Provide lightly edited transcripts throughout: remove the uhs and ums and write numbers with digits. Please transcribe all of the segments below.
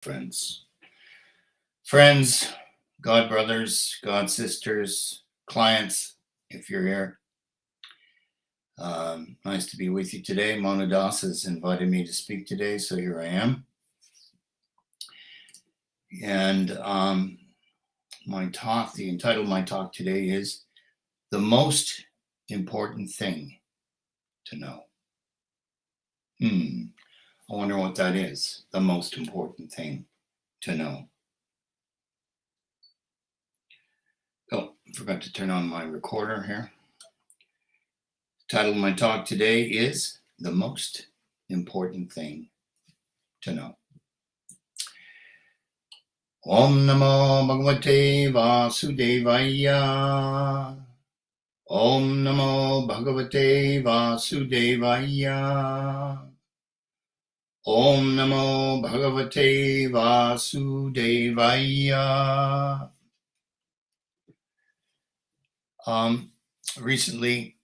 Friends, God brothers, God sisters, clients, if you're here. Nice to be with you today. Mona Das has invited me to speak today, so here I am. And the entitle of my talk today is The Most Important Thing to Know. I wonder what that is, the most important thing to know. Oh, I forgot to turn on my recorder here. The title of my talk today is The Most Important Thing to Know. Om Namo Bhagavate Vasudevaya. Om Namo Bhagavate Vasudevaya. Om Namo Bhagavate Vasudevaya. Recently,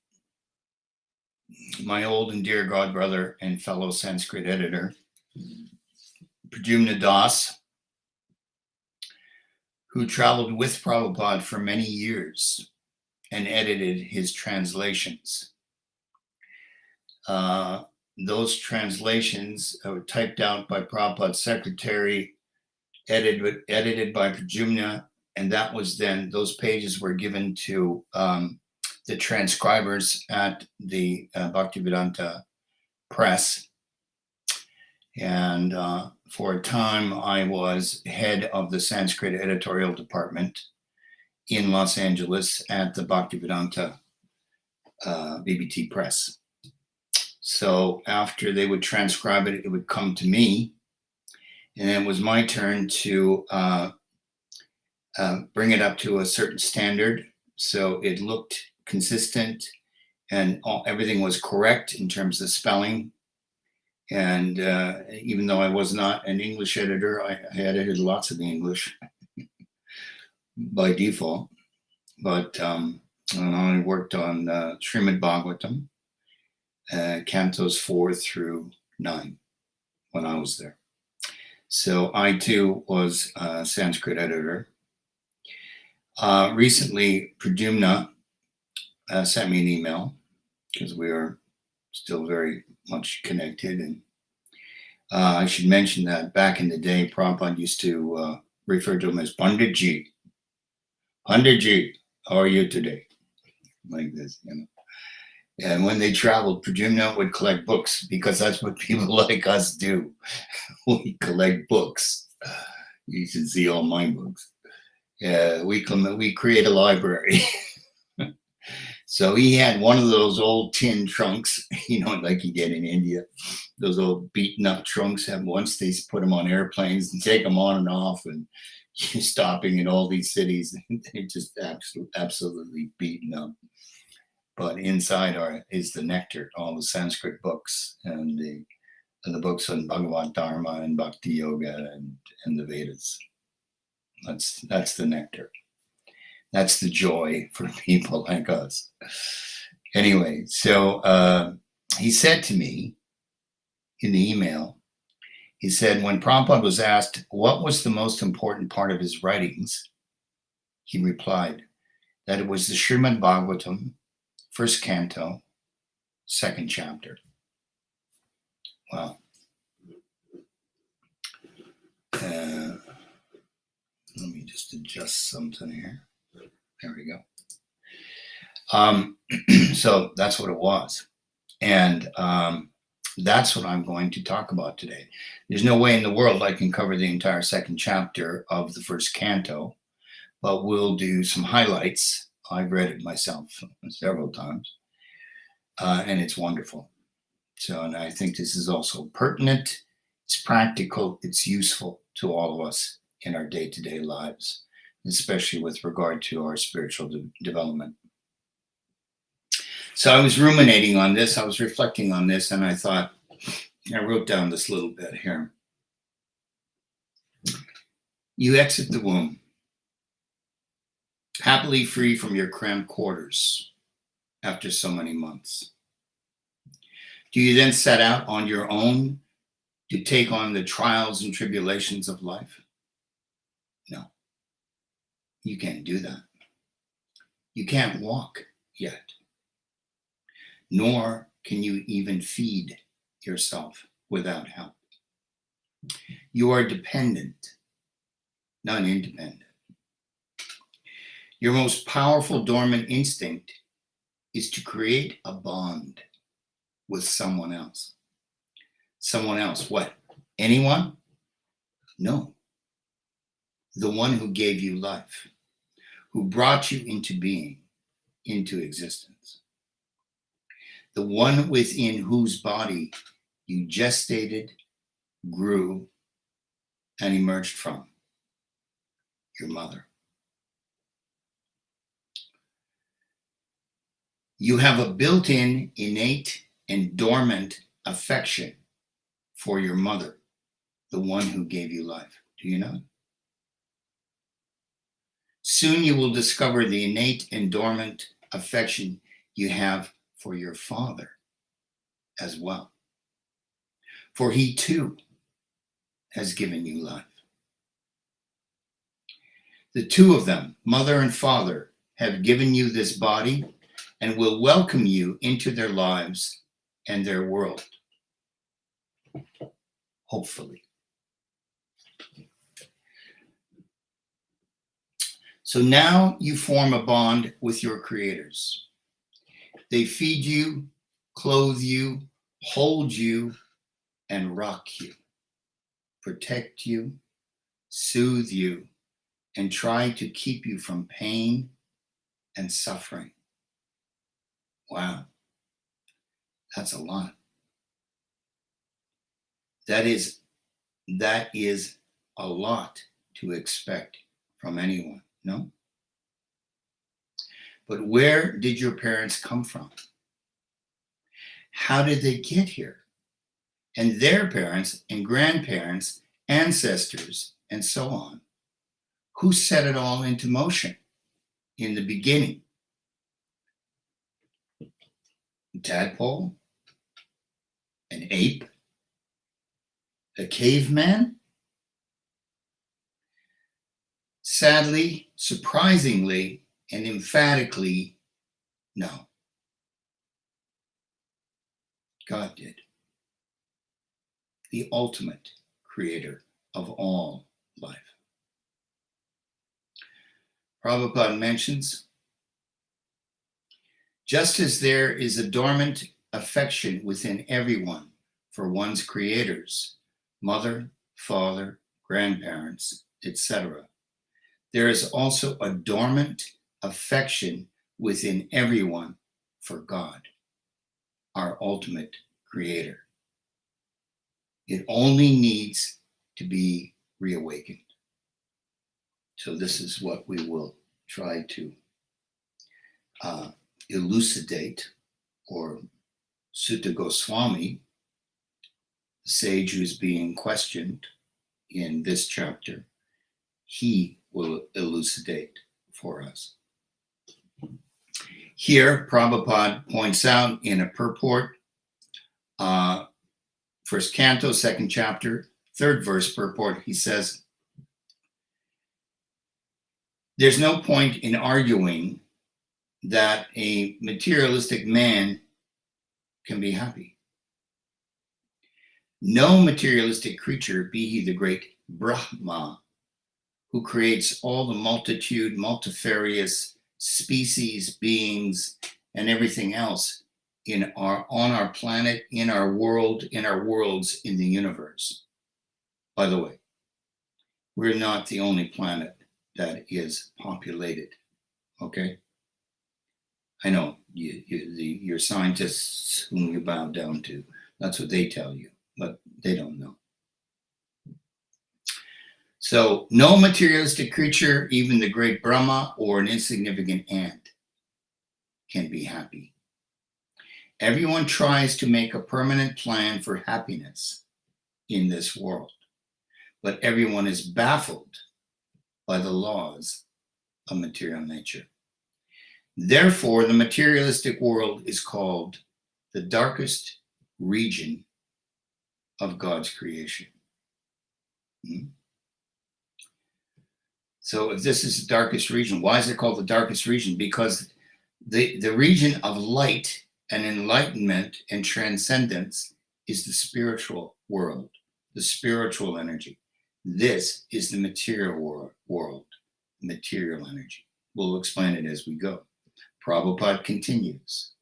my old and dear God brother and fellow Sanskrit editor, Pradyumna Das, who traveled with Prabhupada for many years and edited his translations. Those translations were typed out by Prabhupada's secretary, edited by Pradyumna, and that was then, those pages were given to the transcribers at the Bhaktivedanta Press. And for a time, I was head of the Sanskrit editorial department in Los Angeles at the Bhaktivedanta BBT Press. So after they would transcribe it, it would come to me, and it was my turn to bring it up to a certain standard so it looked consistent and everything was correct in terms of spelling. And even though I was not an English editor, I edited lots of the English by default. But I worked on Srimad-Bhagavatam, Cantos 4 through 9 when I was there. So I too was a Sanskrit editor. Recently, Pradyumna sent me an email because we are still very much connected. And I should mention that back in the day, Prabhupada used to refer to him as Panditji. Panditji, how are you today? Like this, you know. And when they traveled, Pradyumna would collect books because that's what people like us do. We collect books. You should see all my books. We create a library. So he had one of those old tin trunks, you know, like you get in India, those old beaten up trunks. And once they put them on airplanes and take them on and off, and you're stopping in all these cities, they're just absolutely beaten up. But inside is the nectar, all the Sanskrit books and the books on Bhagavad Dharma and Bhakti Yoga and the Vedas. That's the nectar. That's the joy for people like us. Anyway, so he said to me in the email, he said, when Prabhupada was asked what was the most important part of his writings, he replied that it was the Srimad-Bhagavatam, first canto, second chapter. Wow. Let me just adjust something here. There we go. So that's what it was. And that's what I'm going to talk about today. There's no way in the world I can cover the entire second chapter of the first canto, but we'll do some highlights. I've read it myself several times, and it's wonderful. So, and I think this is also pertinent, it's practical, it's useful to all of us in our day-to-day lives, especially with regard to our spiritual development. So I was ruminating on this, I was reflecting on this, and I thought, I wrote down this little bit here. You exit the womb, happily free from your cramped quarters after so many months. Do you then set out on your own to take on the trials and tribulations of life? No, you can't do that. You can't walk yet, nor can you even feed yourself without help. You are dependent, not independent. Your most powerful dormant instinct is to create a bond with someone else. Someone else, what? Anyone? No. The one who gave you life, who brought you into being, into existence. The one within whose body you gestated, grew, and emerged from, your mother. You have a built-in, innate, and dormant affection for your mother, the one who gave you life. Do you know? Soon you will discover the innate and dormant affection you have for your father as well. For he too has given you life. The two of them, mother and father, have given you this body and will welcome you into their lives and their world. Hopefully. So now you form a bond with your creators. They feed you, clothe you, hold you, and rock you, protect you, soothe you, and try to keep you from pain and suffering. Wow, that's a lot. That is a lot to expect from anyone, no? But where did your parents come from? How did they get here? And their parents and grandparents, ancestors, and so on. Who set it all into motion in the beginning? A tadpole? An ape? A caveman? Sadly, surprisingly, and emphatically, no. God did. The ultimate creator of all life. Prabhupada mentions, just as there is a dormant affection within everyone for one's creators, mother, father, grandparents, etc., there is also a dormant affection within everyone for God, our ultimate creator. It only needs to be reawakened. So this is what we will try to elucidate, or Sutta Goswami, the sage who is being questioned in this chapter, he will elucidate for us. Here, Prabhupada points out in a purport, first canto, second chapter, third verse purport, he says, there's no point in arguing that a materialistic man can be happy. No materialistic creature, be he the great Brahma, who creates all the multitude, multifarious species, beings, and everything else on our planet, in our world, in our worlds, in the universe. By the way, we're not the only planet that is populated, okay? I know your scientists whom you bow down to, that's what they tell you, but they don't know. So no materialistic creature, even the great Brahma or an insignificant ant, can be happy. Everyone tries to make a permanent plan for happiness in this world, but everyone is baffled by the laws of material nature. Therefore, the materialistic world is called the darkest region of God's creation. So if this is the darkest region, why is it called the darkest region? Because the region of light and enlightenment and transcendence is the spiritual world, the spiritual energy. This is the material world, material energy. We'll explain it as we go. Prabhupada continues.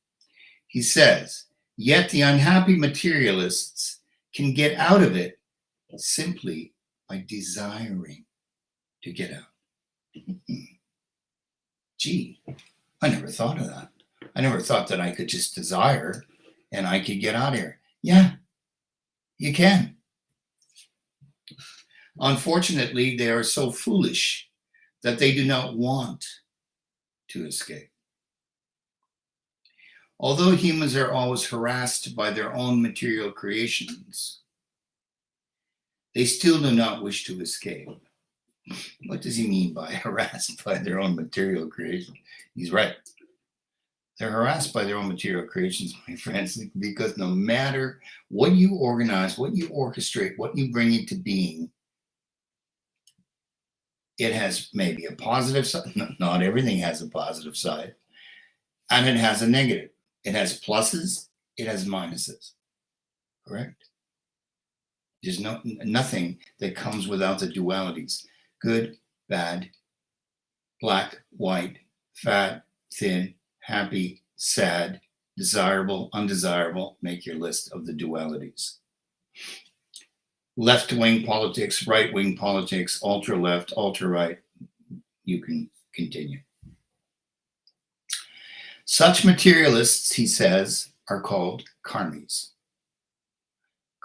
He says, yet the unhappy materialists can get out of it simply by desiring to get out. Gee, I never thought of that. I never thought that I could just desire and I could get out of here. Yeah, you can. Unfortunately, they are so foolish that they do not want to escape. Although humans are always harassed by their own material creations, they still do not wish to escape. What does he mean by harassed by their own material creation? He's right. They're harassed by their own material creations, my friends, because no matter what you organize, what you orchestrate, what you bring into being, it has maybe a positive side. Not everything has a positive side. And it has a negative. It has pluses. It has minuses. Correct? There's nothing that comes without the dualities. Good, bad, black, white, fat, thin, happy, sad, desirable, undesirable. Make your list of the dualities. Left-wing politics, right-wing politics, ultra-left, ultra-right. You can continue. Such materialists, he says, are called karmis.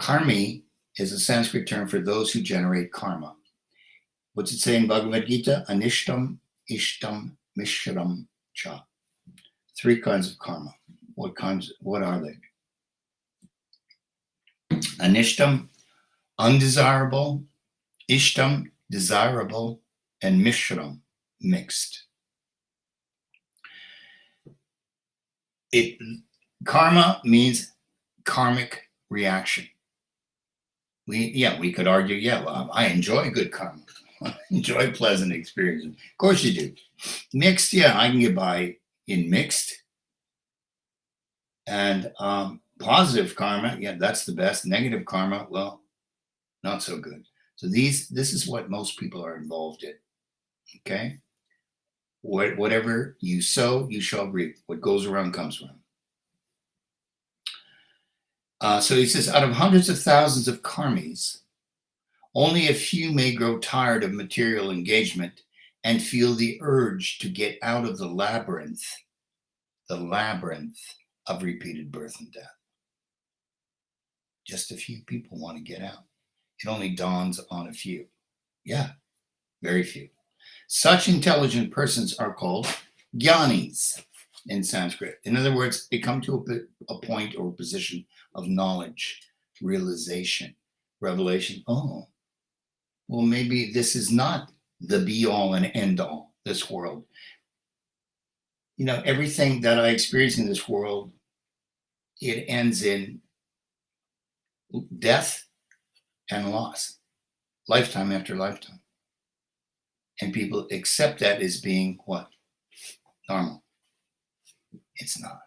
Karmi is a Sanskrit term for those who generate karma. What's it say in Bhagavad Gita? Anishtam, ishtam, mishram, cha. 3 kinds of karma. What are they? Anishtam, undesirable, ishtam, desirable, and mishram, mixed. Karma means karmic reaction. We could argue, well, I enjoy good karma. I enjoy pleasant experiences. Of course you do. Mixed, I can get by in mixed. And positive karma, that's the best. Negative karma, well, not so good. So this is what most people are involved in. Okay? Whatever you sow, you shall reap. What goes around comes around. So he says, out of hundreds of thousands of karmis, only a few may grow tired of material engagement and feel the urge to get out of the labyrinth of repeated birth and death. Just a few people want to get out. It only dawns on a few. Yeah, very few. Such intelligent persons are called jnanis in Sanskrit. In other words, they come to a point or position of knowledge, realization, revelation. Oh, well, maybe this is not the be-all and end-all, this world. Everything that I experience in this world, it ends in death and loss, lifetime after lifetime. And people accept that as being what? Normal. It's not.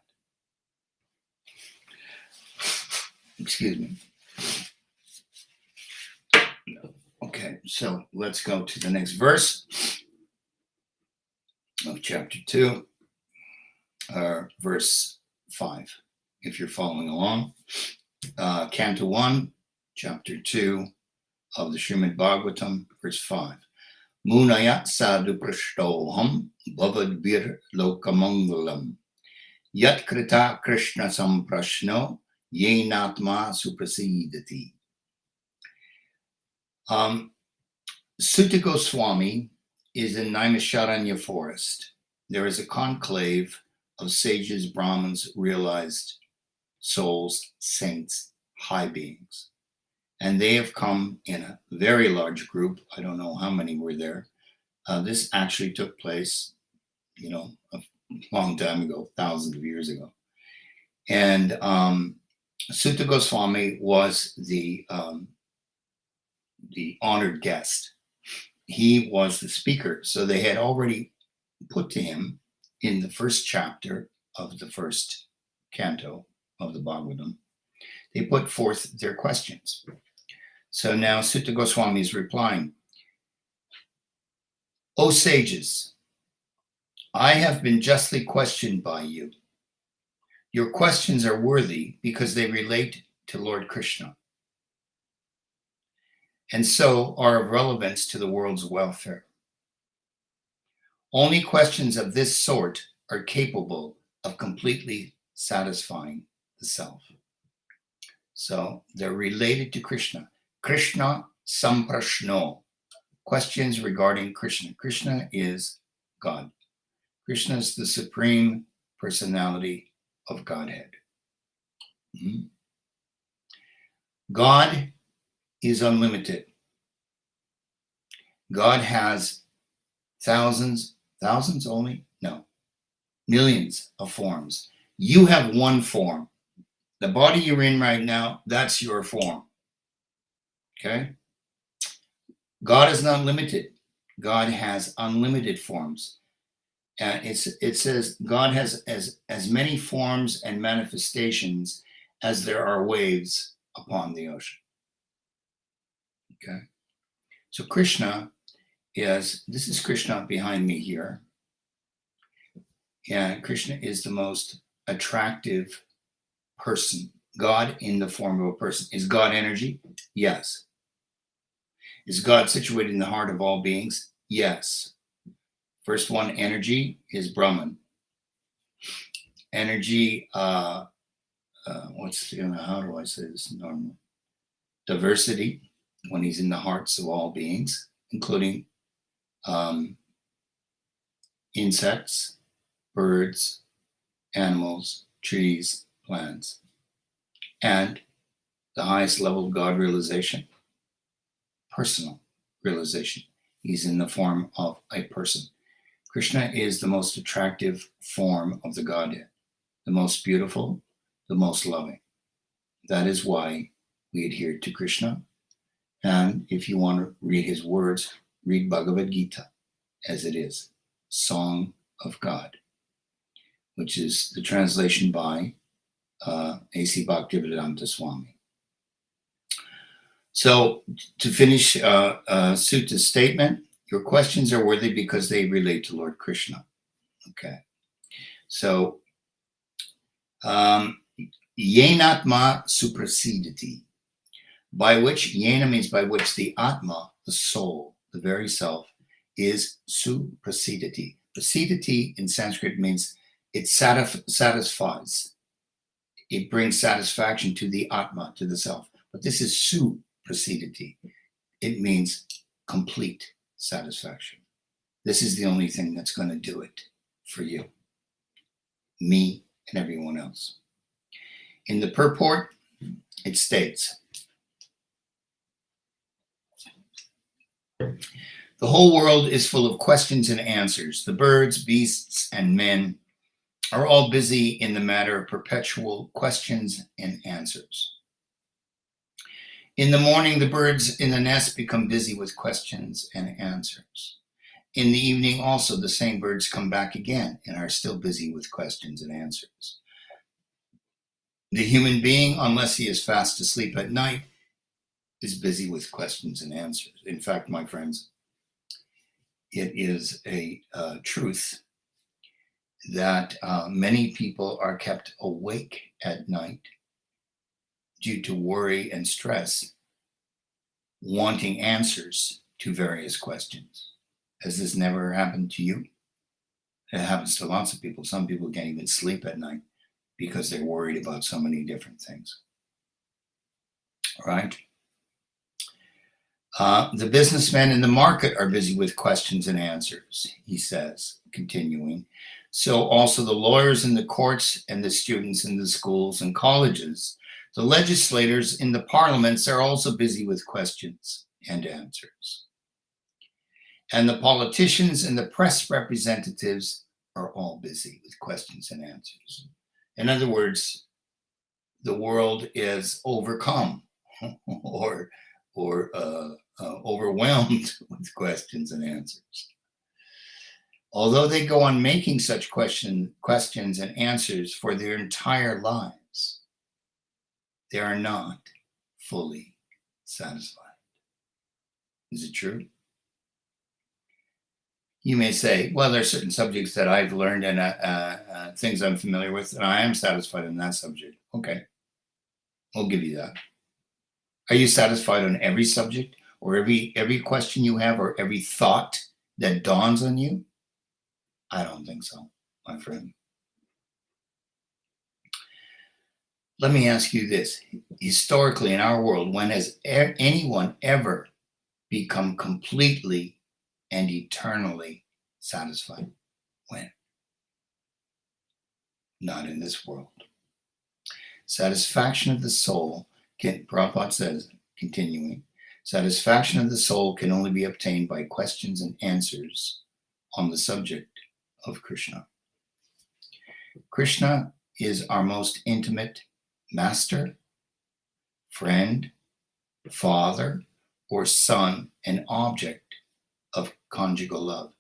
Excuse me. Okay, so let's go to the next verse of chapter 2, verse 5, if you're following along. Canto 1, chapter 2 of the Srimad-Bhagavatam, verse 5. Munayat sadhu prashtoham bhavadbir lokamangalam yat krita Krishna samprashno yenatma suprasidati. Sutta Goswami is in Naimisharanya forest. There is a conclave of sages, Brahmins, realized souls, saints, high beings. And they have come in a very large group. I don't know how many were there. This actually took place, a long time ago, thousands of years ago. And Sutta Goswami was the honored guest. He was the speaker. So they had already put to him in the first chapter of the first canto of the Bhagavatam, they put forth their questions. So now Sutta Goswami is replying, O sages, I have been justly questioned by you. Your questions are worthy because they relate to Lord Krishna, and so are of relevance to the world's welfare. Only questions of this sort are capable of completely satisfying the self. So they're related to Krishna. Krishna samprashno. Questions regarding Krishna. Krishna is God. Krishna is the supreme personality of Godhead. God is unlimited. God has thousands only? No. Millions of forms. You have one form. The body you're in right now, that's your form. Okay? God is not limited. God has unlimited forms. It says God has as many forms and manifestations as there are waves upon the ocean. Okay? So Krishna this is Krishna behind me here. And Krishna is the most attractive person. God in the form of a person. Is God energy? Yes. Is God situated in the heart of all beings? Yes. First one, energy, is Brahman. Energy, how do I say this normally? Diversity, when he's in the hearts of all beings, including insects, birds, animals, trees, plants. And the highest level of God realization, personal realization. He's in the form of a person. Krishna is the most attractive form of the Godhead, the most beautiful, the most loving. That is why we adhere to Krishna. And if you want to read his words, read Bhagavad Gita as it is, Song of God, which is the translation by A.C. Bhaktivedanta Swami. So to finish Sutta's statement, your questions are worthy because they relate to Lord Krishna. Okay. So yenatma suprasidati, by which, yena means by which the atma, the soul, the very self, is suprasidati. Prasidati in Sanskrit means it satisfies. It brings satisfaction to the atma, to the self. But this is suprasidati. It means complete satisfaction. This is the only thing that's going to do it for you, me, and everyone else. In the purport, it states, the whole world is full of questions and answers. The birds, beasts, and men are all busy in the matter of perpetual questions and answers. In the morning, the birds in the nest become busy with questions and answers. In the evening, also, the same birds come back again and are still busy with questions and answers. The human being, unless he is fast asleep at night, is busy with questions and answers. In fact, my friends, it is a truth that many people are kept awake at night due to worry and stress, wanting answers to various questions. Has this never happened to you? It happens to lots of people. Some people can't even sleep at night because they're worried about so many different things. All right? The businessmen in the market are busy with questions and answers, he says, continuing. So also the lawyers in the courts and the students in the schools and colleges, the legislators in the parliaments are also busy with questions and answers. And the politicians and the press representatives are all busy with questions and answers. In other words, the world is overcome or overwhelmed with questions and answers. Although they go on making such questions and answers for their entire lives, they are not fully satisfied. Is it true? You may say, well, there are certain subjects that I've learned and things I'm familiar with, and I am satisfied in that subject. Okay, I'll give you that. Are you satisfied on every subject or every question you have or every thought that dawns on you? I don't think so, my friend. Let me ask you this. Historically, in our world, when has anyone ever become completely and eternally satisfied? When? Not in this world. Satisfaction of the soul Prabhupada says, continuing, satisfaction of the soul can only be obtained by questions and answers on the subject of Krishna. Krishna is our most intimate master, friend, father, or son, and object of conjugal love.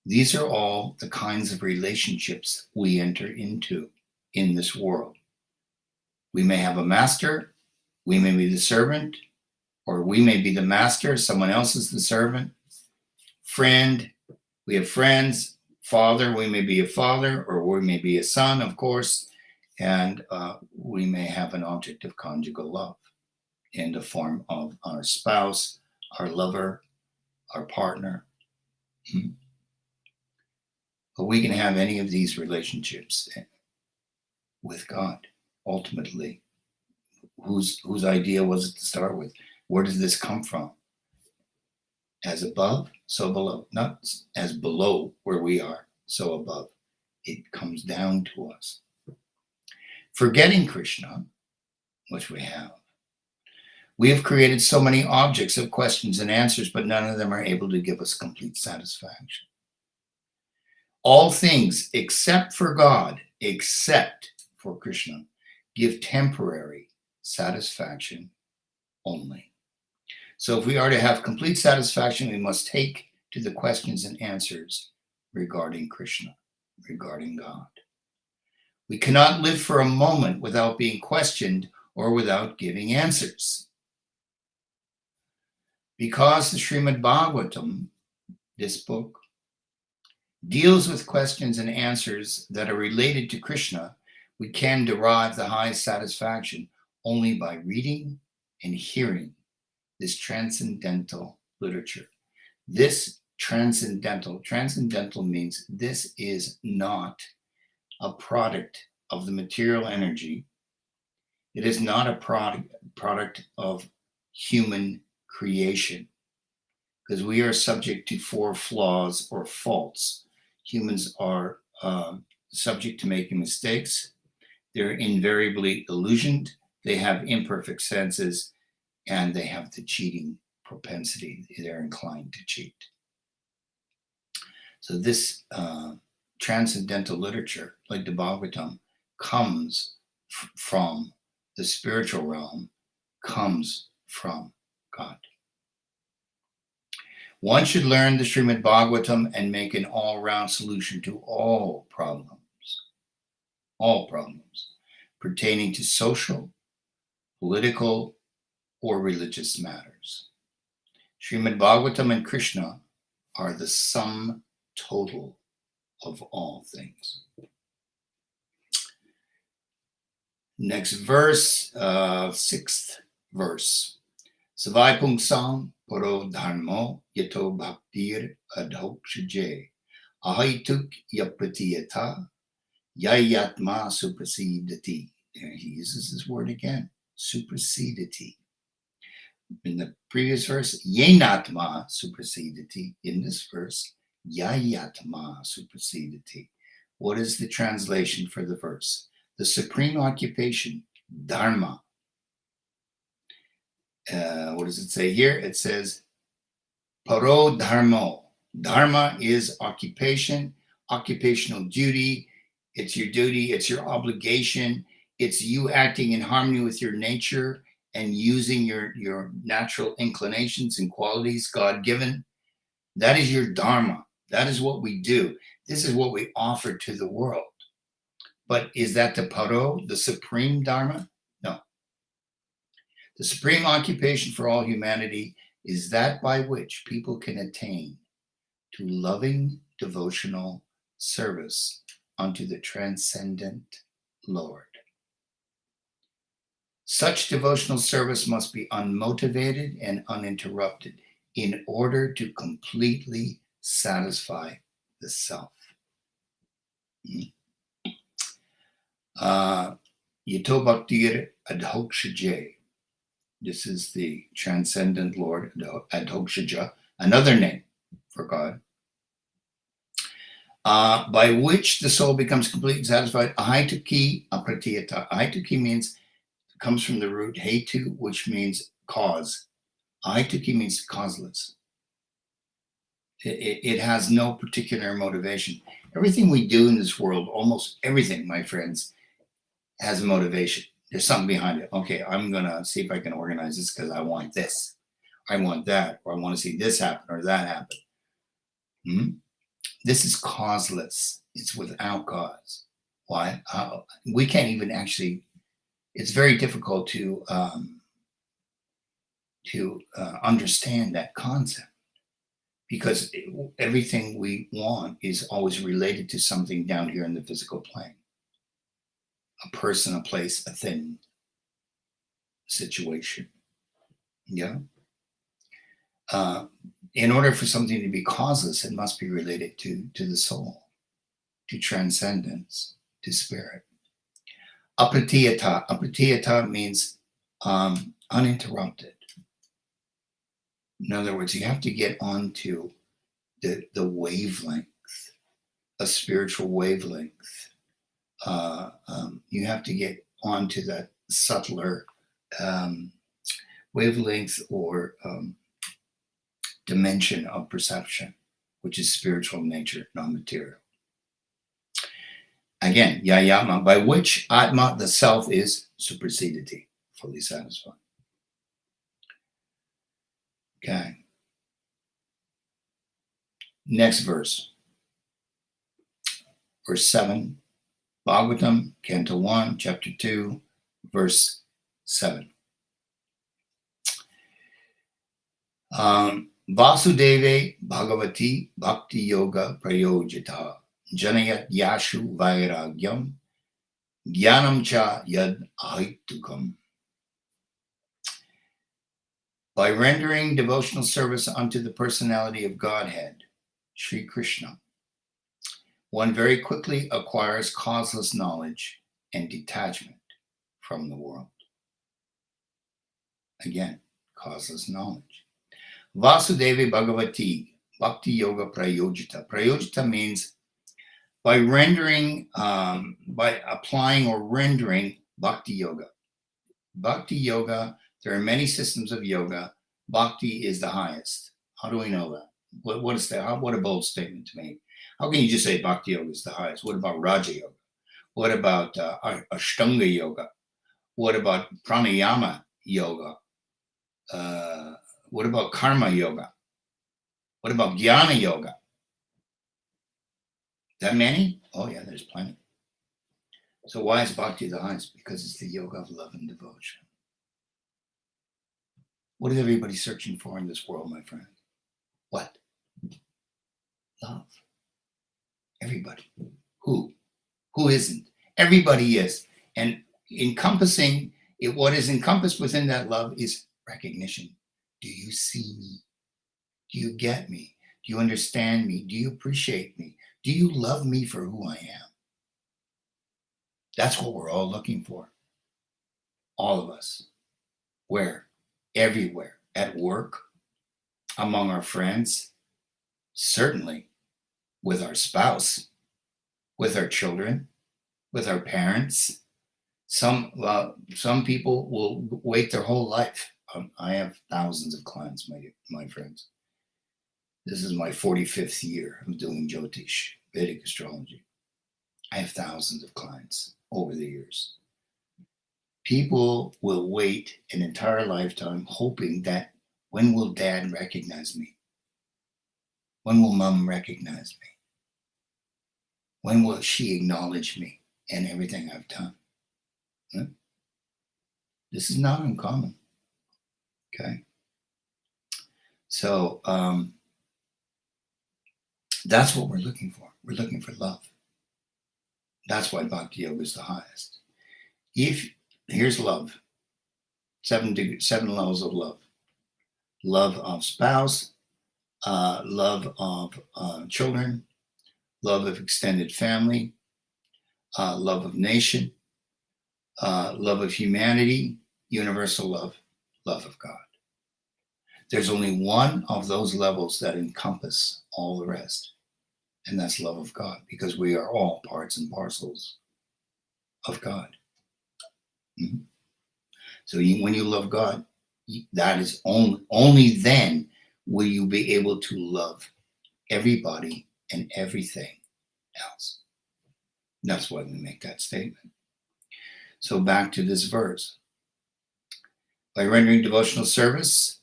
These are all the kinds of relationships we enter into in this world. We may have a master, we may be the servant, or we may be the master, someone else is the servant. Friend, we have friends. Father, we may be a father, or we may be a son, of course, and we may have an object of conjugal love in the form of our spouse, our lover, our partner. But we can have any of these relationships with God, ultimately. Whose idea was it to start with? Where does this come from? As above, so below. Not as below where we are, so above. It comes down to us. Forgetting Krishna, which we have created so many objects of questions and answers, but none of them are able to give us complete satisfaction. All things except for God, except for Krishna, give temporary satisfaction only. So if we are to have complete satisfaction, we must take to the questions and answers regarding Krishna, regarding God. We cannot live for a moment without being questioned or without giving answers. Because the Srimad-Bhagavatam, this book, deals with questions and answers that are related to Krishna, we can derive the highest satisfaction only by reading and hearing this transcendental literature. This transcendental means this is not a product of the material energy. It is not a product of human creation, because we are subject to 4 flaws or faults. Humans are subject to making mistakes. They're invariably illusioned. They have imperfect senses, and they have the cheating propensity. They're inclined to cheat. So this transcendental literature, like the Bhagavatam, comes from the spiritual realm, comes from God. One should learn the Srimad-Bhagavatam and make an all-round solution to all problems pertaining to social, political, or religious matters. Srimad-Bhagavatam and Krishna are the sum total of all things. Next verse, 6th verse. Savai pungsam paro dharmo yato bhaktir adhokshaje ahaituk yapratiyata yayatma suprasidati. There he uses this word again, suprasidati. In the previous verse, yenatma suprasidati. In this verse, yayatma suprasidati. What is the translation for the verse? The supreme occupation, dharma. What does it say here? It says, paro dharmo. Dharma is occupation, occupational duty. It's your duty, it's your obligation, It's you acting in harmony with your nature and using your natural inclinations and qualities, God-given. That is your dharma. That is what we do. This is what we offer to the world. But is that the paro, the supreme dharma? No. The supreme occupation for all humanity is that by which people can attain to loving devotional service unto the transcendent Lord. Such devotional service must be unmotivated and uninterrupted in order to completely satisfy the self. Yato bhaktir adhokshaje. This is the transcendent Lord, adhokshaja, another name for God, by which the soul becomes completely satisfied. Ahituki apratiyata. Ahituki means, comes from the root hetu, which means cause. Ahituki means causeless. It has no particular motivation. Everything we do in this world, almost everything, my friends, has a motivation. There's something behind it. Okay, I'm going to see if I can organize this because I want this. I want that, or I want to see this happen or that happen. This is causeless. It's without cause. Why? We can't even actually, it's very difficult to understand that concept, because everything we want is always related to something down here in the physical plane. A person, a place, a thing, situation. Yeah. In order for something to be causeless, it must be related to the soul, to transcendence, to spirit. Apratiyata. Apratiyata means uninterrupted. In other words, you have to get onto the wavelength, a spiritual wavelength. You have to get onto that subtler wavelength or dimension of perception, which is spiritual nature, non-material. Again, yayama, by which atma, the self, is supersedity, fully satisfied. Okay. Next verse. Verse 7. Bhagavatam, Canto 1, Chapter 2, verse 7. Vasudeve Bhagavati Bhakti Yoga Prayojita Janayat Yashu Vairagyam Jnanam Cha Yad Ahaitukam. By rendering devotional service unto the personality of Godhead, Sri Krishna, one very quickly acquires causeless knowledge and detachment from the world. Again, causeless knowledge. Vasudeva Bhagavati Bhakti Yoga Prayojita. Prayojita means by rendering, by applying or rendering Bhakti Yoga. Bhakti Yoga, there are many systems of yoga. Bhakti is the highest. How do we know that? What is that? What a bold statement to make. How can you just say Bhakti Yoga is the highest? What about Raja Yoga? What about Ashtanga Yoga? What about Pranayama Yoga? What about Karma Yoga? What about Jnana Yoga? That many? Oh yeah, there's plenty. So why is Bhakti the highest? Because it's the yoga of love and devotion. What is everybody searching for in this world, my friend? What? Love. Everybody. Who? Who isn't? Everybody is. And encompassing it, what is encompassed within that love is recognition. Do you see me? Do you get me? Do you understand me? Do you appreciate me? Do you love me for who I am? That's what we're all looking for. All of us. Where? Everywhere. At work, among our friends, certainly with our spouse, with our children, with our parents. Some people will wait their whole life. I have thousands of clients, my friends. This is my 45th year of doing Jyotish, Vedic astrology. I have thousands of clients over the years. People will wait an entire lifetime hoping that when will dad recognize me? When will mom recognize me? When will she acknowledge me and everything I've done? This is not uncommon. Okay. So that's what we're looking for. We're looking for love. That's why Bhakti Yoga is the highest. Here's love. 7 levels of love. Love of spouse, love of children, love of extended family, love of nation, love of humanity, universal love, love of God. There's only one of those levels that encompass all the rest, and that's love of God, because we are all parts and parcels of God. Mm-hmm. So when you love God, that is only then will you be able to love everybody and everything else. That's why we make that statement. So back to this verse. By rendering devotional service,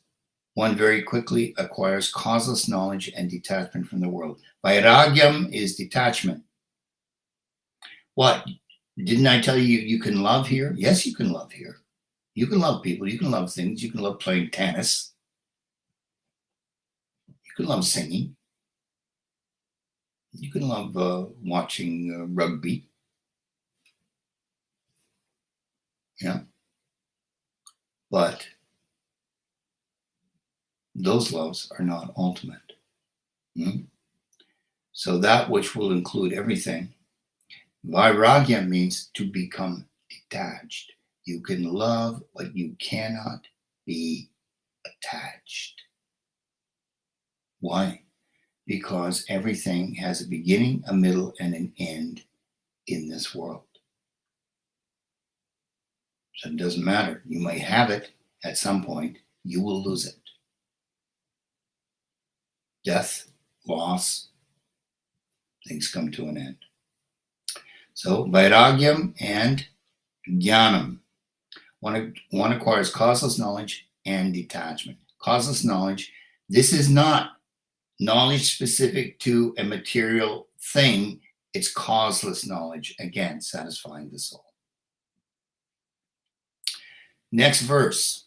one very quickly acquires causeless knowledge and detachment from the world. Vairagyam is detachment. What? Didn't I tell you you can love here? Yes, you can love here. You can love people. You can love things. You can love playing tennis. You can love singing. You can love watching rugby. Yeah. But those loves are not ultimate. So that which will include everything. Vairagya means to become detached. You can love, but you cannot be attached. Why? Because everything has a beginning, a middle, and an end in this world. So it doesn't matter. You may have it at some point. You will lose it. Death, loss, things come to an end. So vairagyam and jnanam. One acquires causeless knowledge and detachment. Causeless knowledge, this is not knowledge specific to a material thing. It's causeless knowledge, again, satisfying the soul. Next verse.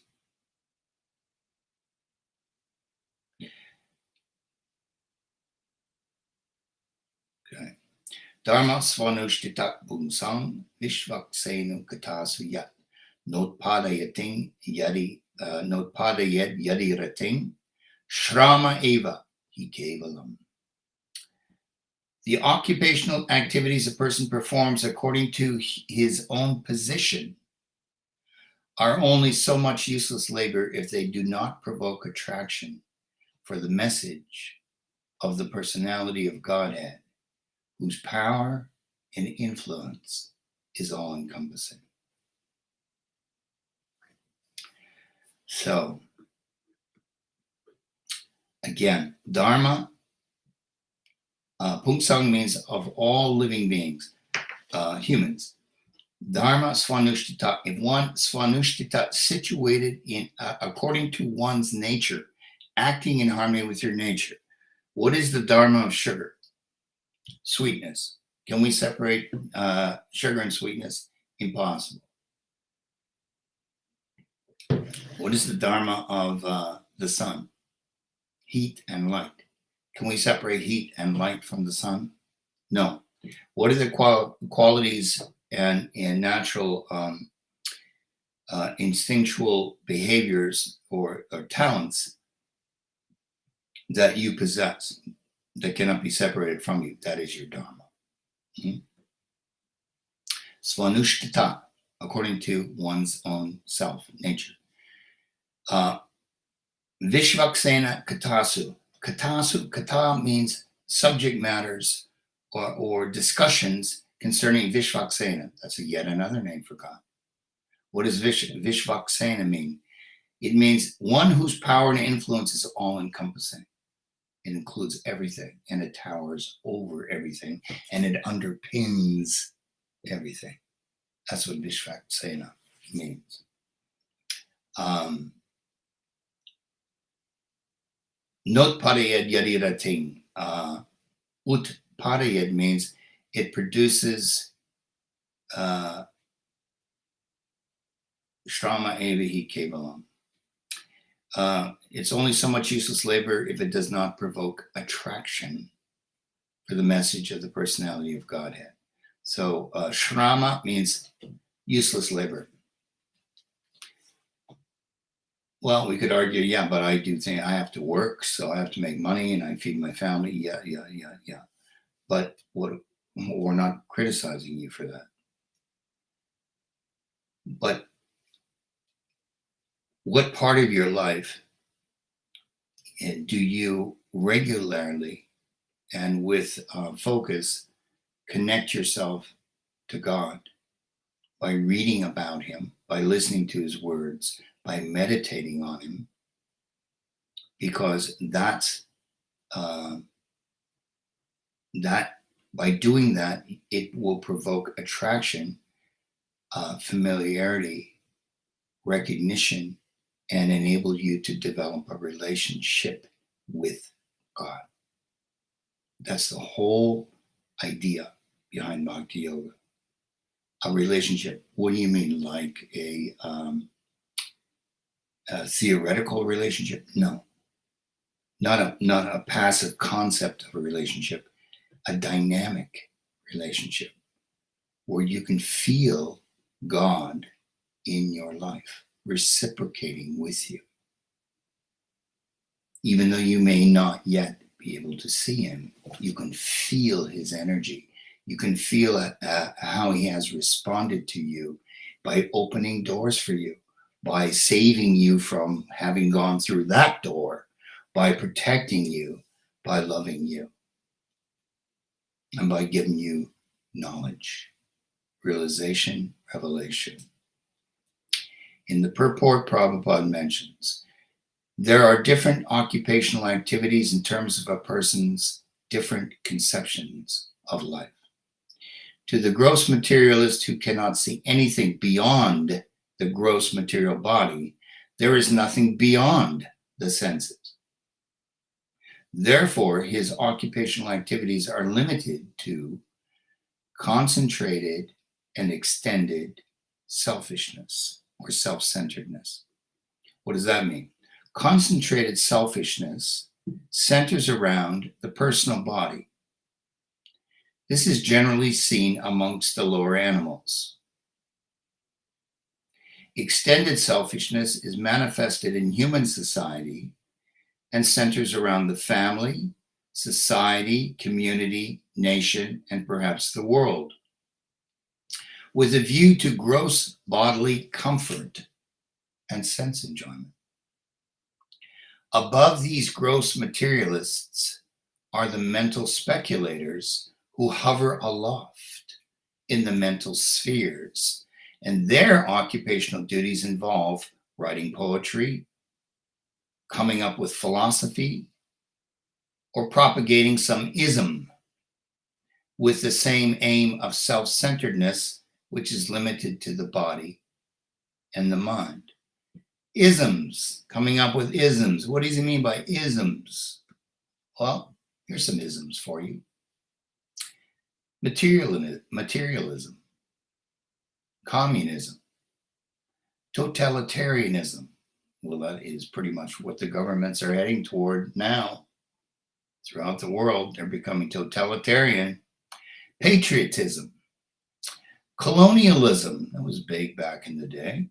Okay. Dharma svanushtita bhumsam vishvaksenu katasu yat notpadayating yadi notpadayad yadi rating shrama eva hi kevalam. The occupational activities a person performs according to his own position are only so much useless labor if they do not provoke attraction for the message of the personality of Godhead, whose power and influence is all-encompassing. So, again, Dharma, Pungsang means of all living beings, humans. Dharma svanushtita, if one svanushtita, situated in according to one's nature, acting in harmony with your nature. What is the dharma of sugar? Sweetness. Can we separate sugar and sweetness? Impossible. What is the dharma of the sun? Heat and light. Can we separate heat and light from the sun? No. What are the qualities and natural instinctual behaviors or talents that you possess that cannot be separated from you? That is your dharma. Svanushtita, according to one's own self, nature. Vishvaksena katasu. Kata means subject matters or discussions concerning Vishvaksena. That's yet another name for God. What does Vishvaksena mean? It means one whose power and influence is all-encompassing. It includes everything, and it towers over everything, and it underpins everything. That's what Vishvaksena means. Notparayad yadirating. Utparayad means it produces shrama evahi kevalam. It's only so much useless labor if it does not provoke attraction for the message of the personality of Godhead. So shrama means useless labor. Well, we could argue, yeah, but I do think I have to work, so I have to make money and I feed my family. Yeah. But we're not criticizing you for that. But what part of your life do you regularly and with focus connect yourself to God by reading about him, by listening to his words, by meditating on him? Because that's that by doing that, it will provoke attraction, familiarity, recognition, and enable you to develop a relationship with God. That's the whole idea behind Bhakti Yoga. A relationship. What do you mean, like a theoretical relationship? No. Not a passive concept of a relationship, a dynamic relationship where you can feel God in your life, reciprocating with you. Even though you may not yet be able to see him, you can feel his energy. You can feel how he has responded to you by opening doors for you, by saving you from having gone through that door, by protecting you, by loving you, and by giving you knowledge, realization, revelation. In the purport, Prabhupada mentions, there are different occupational activities in terms of a person's different conceptions of life. To the gross materialist who cannot see anything beyond the gross material body, there is nothing beyond the senses. Therefore, his occupational activities are limited to concentrated and extended selfishness or self-centeredness. What does that mean? Concentrated selfishness centers around the personal body. This is generally seen amongst the lower animals. Extended selfishness is manifested in human society and centers around the family, society, community, nation, and perhaps the world, with a view to gross bodily comfort and sense enjoyment. Above these gross materialists are the mental speculators who hover aloft in the mental spheres, and their occupational duties involve writing poetry, coming up with philosophy, or propagating some ism with the same aim of self-centeredness, which is limited to the body and the mind. Isms, coming up with isms. What does he mean by isms? Well, here's some isms for you. Materialism, communism, totalitarianism. Well, that is pretty much what the governments are heading toward now. Throughout the world, they're becoming totalitarian. Patriotism, colonialism, that was big back in the day.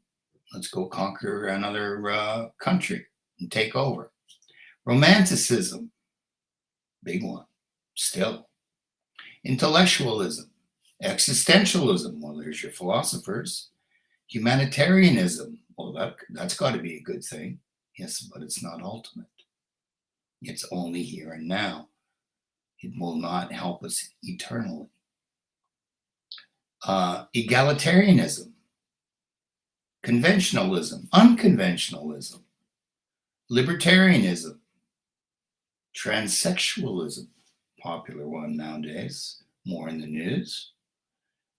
Let's go conquer another country and take over. Romanticism, big one, still. Intellectualism, existentialism, well, there's your philosophers. Humanitarianism, well, that's got to be a good thing. Yes, but it's not ultimate. It's only here and now. It will not help us eternally. Egalitarianism, conventionalism, unconventionalism, libertarianism, transsexualism, popular one nowadays, more in the news.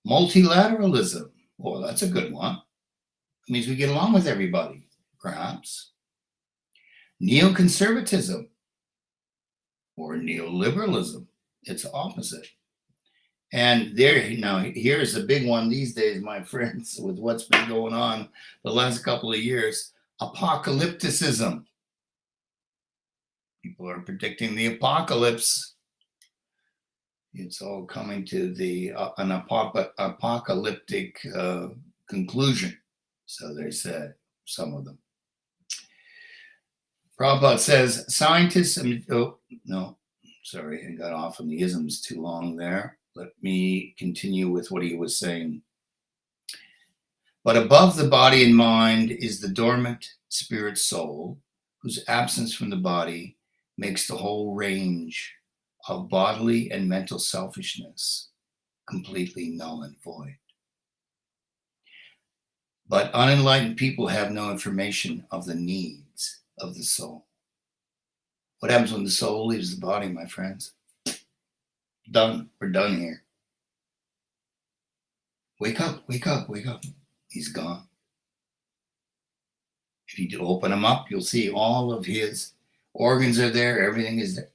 Multilateralism, well, that's a good one. It means we get along with everybody, perhaps. Neoconservatism or neoliberalism, it's opposite. And here's the big one these days, my friends, with what's been going on the last couple of years, apocalypticism. People are predicting the apocalypse. It's all coming to an apocalyptic conclusion, so they said, some of them. Prabhupada says, scientists, I got off on the isms too long there. Let me continue with what he was saying. But above the body and mind is the dormant spirit soul, whose absence from the body makes the whole range of bodily and mental selfishness completely null and void. But unenlightened people have no information of the needs of the soul. What happens when the soul leaves the body, my friends? Done. We're done here. Wake up, wake up, wake up. He's gone. If you open him up, you'll see all of his organs are there. Everything is there.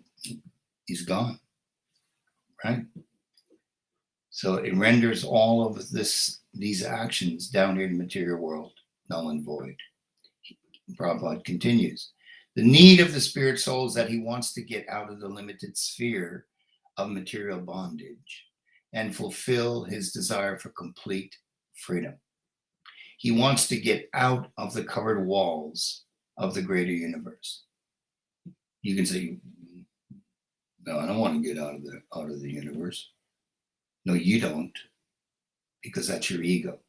He's gone. Right? So it renders all of these actions down here in the material world null and void. Prabhupada continues. The need of the spirit soul is that he wants to get out of the limited sphere of material bondage and fulfill his desire for complete freedom. He wants to get out of the covered walls of the greater universe. You can say, no, I don't want to get out of the universe. No, you don't, because that's your ego.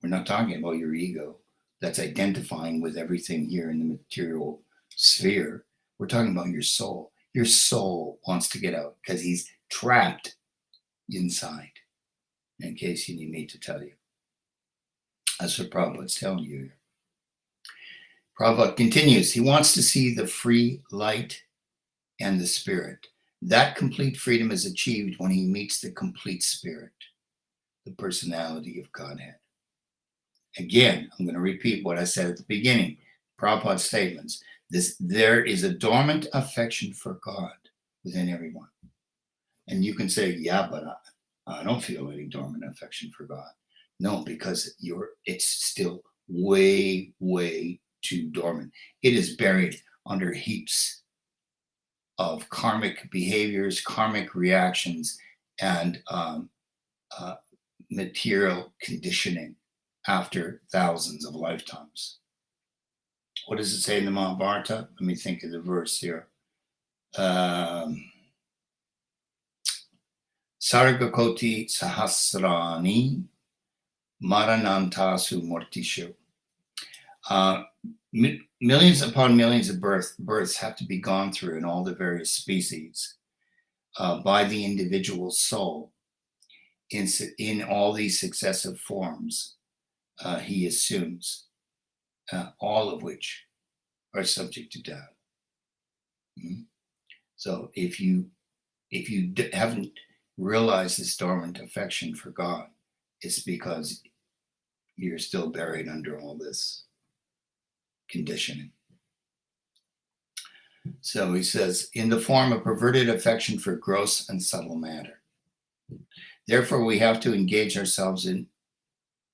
We're not talking about your ego that's identifying with everything here in the material sphere. We're talking about your soul. Your soul wants to get out because he's trapped inside, in case you need me to tell you. That's what Prabhupada's telling you here. Prabhupada continues. He wants to see the free light and the spirit. That complete freedom is achieved when he meets the complete spirit, the personality of Godhead. Again, I'm going to repeat what I said at the beginning. Prabhupada's statements. There is a dormant affection for God within everyone. And you can say, yeah, but I don't feel any dormant affection for God. No, because it's still way, way too dormant. It is buried under heaps of karmic behaviors, karmic reactions, and material conditioning after thousands of lifetimes. What does it say in the Mahabharata? Let me think of the verse here. Sargakoti sahasrani maranantasu mortishu. Millions upon millions of births have to be gone through in all the various species by the individual soul in all these successive forms he assumes, all of which are subject to death. Mm-hmm. So if you haven't realized this dormant affection for God, it's because you're still buried under all this conditioning. So he says, in the form of perverted affection for gross and subtle matter. Therefore, we have to engage ourselves in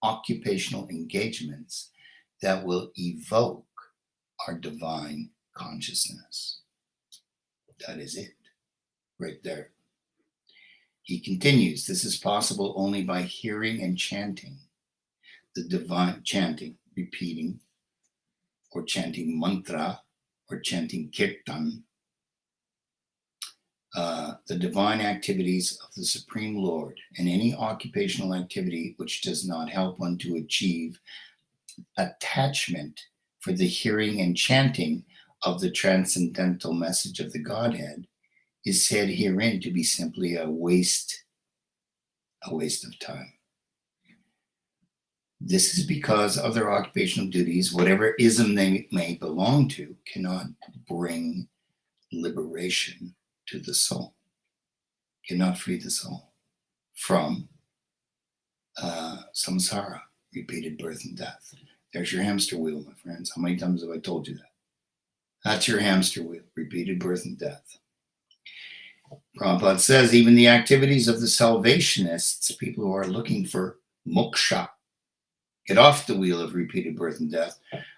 occupational engagements that will evoke our divine consciousness. That is it, right there. He continues, this is possible only by hearing and chanting the divine, chanting, repeating, or chanting mantra, or chanting kirtan, the divine activities of the Supreme Lord, and any occupational activity which does not help one to achieve attachment for the hearing and chanting of the transcendental message of the Godhead is said herein to be simply a waste of time. This is because other occupational duties, whatever ism they may belong to, cannot bring liberation to the soul, cannot free the soul from samsara, repeated birth and death. There's your hamster wheel, my friends. How many times have I told you that? That's your hamster wheel, repeated birth and death. Prabhupada says even the activities of the salvationists, people who are looking for moksha, get off the wheel of repeated birth and death,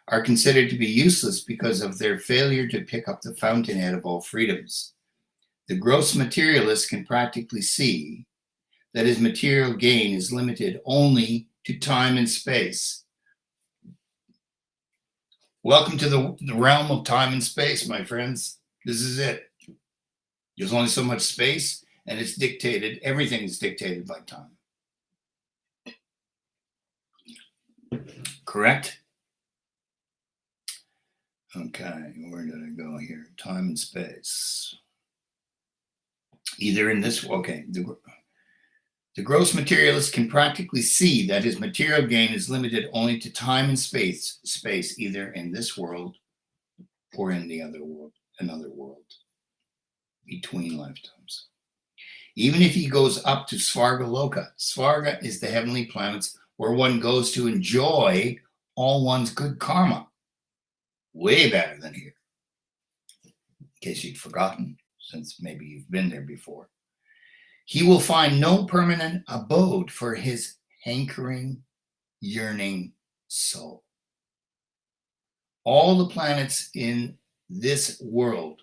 are considered to be useless because of their failure to pick up the fountainhead of all freedoms. The gross materialist can practically see that his material gain is limited only to time and space. Welcome to the realm of time and space, my friends. This is it. There's only so much space, and it's dictated, everything is dictated by time. Correct? Okay, where did I go here? Time and space. Either in this, okay, the gross materialist can practically see that his material gain is limited only to time and space, either in this world or in the other world, another world, between lifetimes. Even if he goes up to Svargaloka, Svarga is the heavenly planets where one goes to enjoy all one's good karma. Way better than here. In case you'd forgotten, since maybe you've been there before. He will find no permanent abode for his hankering, yearning soul. All the planets in this world,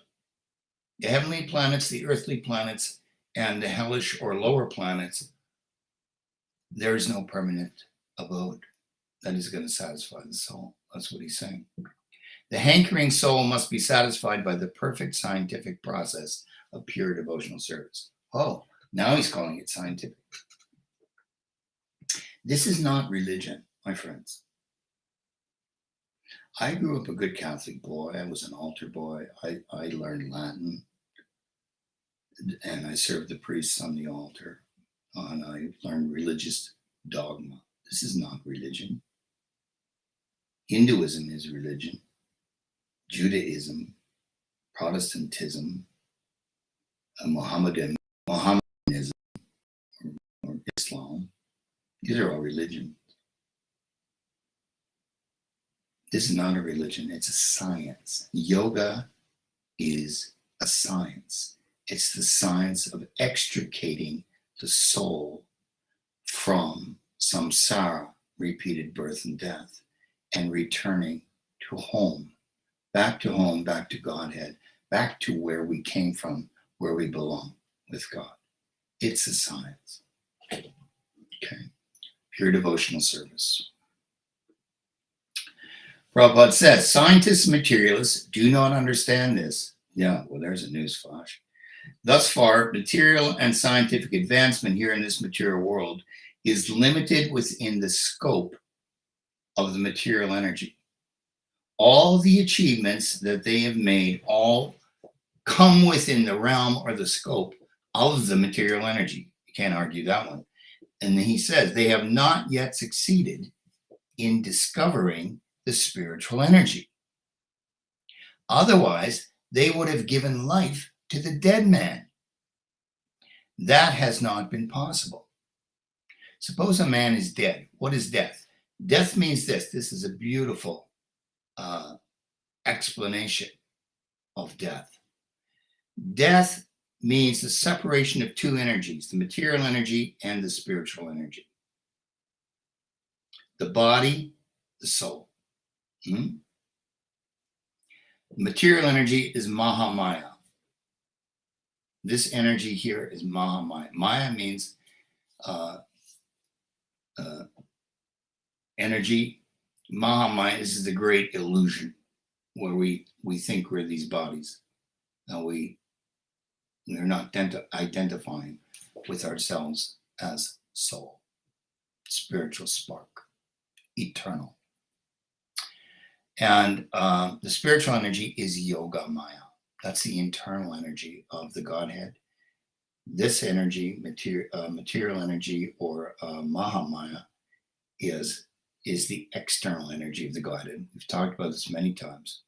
the heavenly planets, the earthly planets, and the hellish or lower planets, there is no permanent abode that is going to satisfy the soul. That's what he's saying. The hankering soul must be satisfied by the perfect scientific process of pure devotional service. Oh, now he's calling it scientific. This is not religion, my friends. I grew up a good Catholic boy. I was an altar boy. I learned Latin, and I served the priests on the altar, and I learned religious dogma. This is not religion. Hinduism is religion. Judaism, Protestantism, Mohammedanism, or Islam, these are all religions. This is not a religion, it's a science. Yoga is a science. It's the science of extricating the soul from samsara, repeated birth and death, and returning to home, back to Godhead, back to where we came from, where we belong with God. It's a science. Okay. Pure devotional service. Prabhupada says, scientists and materialists do not understand this. Yeah, well, there's a news flash. Thus far, material and scientific advancement here in this material world is limited within the scope of the material energy. All the achievements that they have made all come within the realm or the scope of the material energy. You can't argue that one. And then he says they have not yet succeeded in discovering the spiritual energy. Otherwise, they would have given life to the dead man. That has not been possible. Suppose a man is dead. What is death? Death means this. This is a beautiful explanation of death. Death means the separation of two energies, the material energy and the spiritual energy. The body, the soul. Material energy is Mahamaya. This energy here is Mahamaya. Maya means energy. Mahamaya is the great illusion where we think we're these bodies. Now we're not identifying with ourselves as soul, spiritual spark, eternal. And the spiritual energy is Yoga Maya. That's the internal energy of the Godhead. This energy, material energy, or Mahamaya, is the external energy of the Godhead. We've talked about this many times.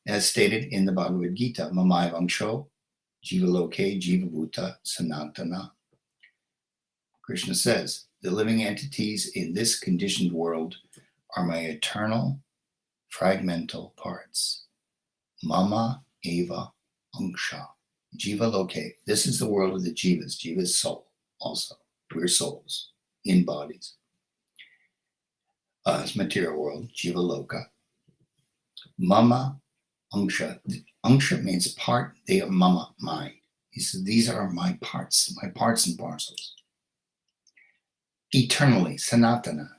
As stated in the Bhagavad Gita, Mamaya Vangsho, Jivaloke, Jivabhuta, Sanatana. Krishna says, the living entities in this conditioned world are my eternal fragmental parts. Mama eva anksha. Jiva loke. This is the world of the jivas. Jiva is soul also. We're souls in bodies. It's material world. Jiva loka. Mama anksha. Anksha means part. They are mama, mine. He said, these are my parts and parcels. Eternally, Sanatana.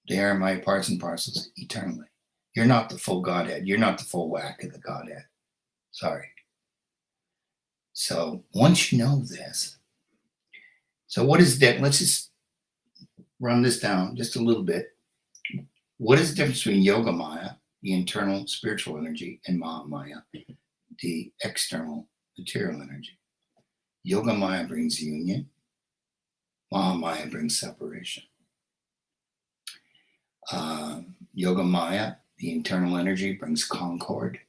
They are my parts and parcels eternally. You're not the full Godhead. You're not the full whack of the Godhead. Sorry. So once you know this, so what is that? Let's just run this down just a little bit. What is the difference between Yoga Maya, the internal spiritual energy, and Mahamaya, the external material energy? Yoga Maya brings union. Mahamaya brings separation. Yoga Maya, the internal energy, brings concord.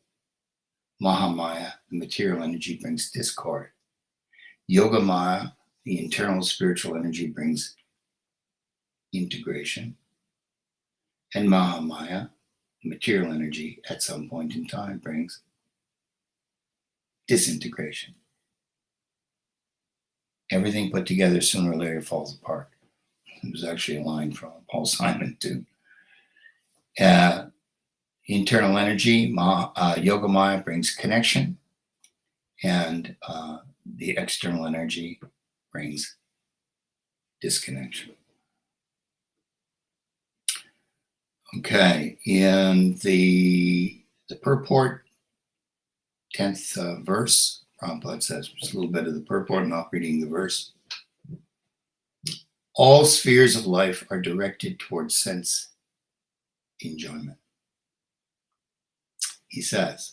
Mahamaya, the material energy, brings discord. Yoga Maya, the internal spiritual energy, brings integration. And Mahamaya, the material energy, at some point in time, brings disintegration. Everything put together sooner or later falls apart. It was actually a line from Paul Simon too. Internal energy, Yoga Maya brings connection, and the external energy brings disconnection. Okay, in the purport, 10th verse, Prabhupada says, just a little bit of the purport, I'm not reading the verse. All spheres of life are directed towards sense enjoyment. He says,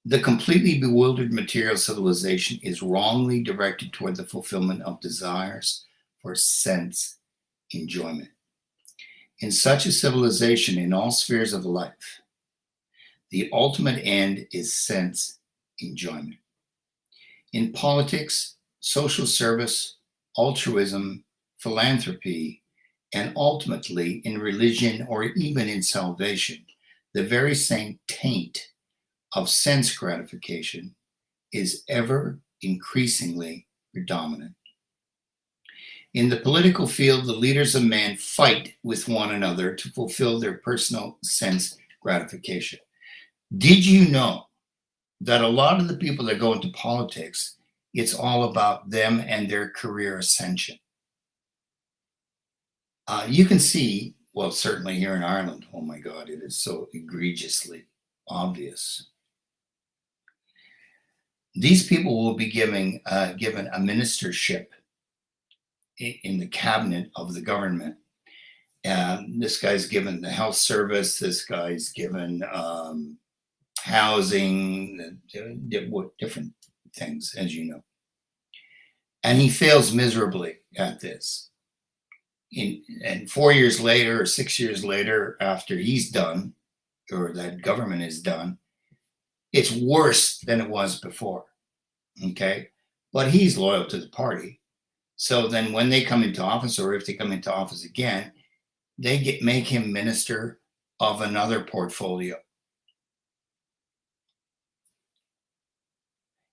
the completely bewildered material civilization is wrongly directed toward the fulfillment of desires for sense enjoyment. In such a civilization, in all spheres of life, the ultimate end is sense enjoyment. In politics, social service, altruism, philanthropy, and ultimately in religion or even in salvation, the very same taint of sense gratification is ever increasingly predominant. In the political field, the leaders of man fight with one another to fulfill their personal sense gratification. Did you know that a lot of the people that go into politics, it's all about them and their career ascension? You can see, well, certainly here in Ireland, oh my God, it is so egregiously obvious. These people will be given a ministership in the cabinet of the government. And this guy's given the health service, this guy's given housing, different things, as you know. And he fails miserably at this. And 4 years later or 6 years later, after he's done, or that government is done, it's worse than it was before. Okay? But he's loyal to the party. So then when they come into office, or if they come into office again, they make him minister of another portfolio.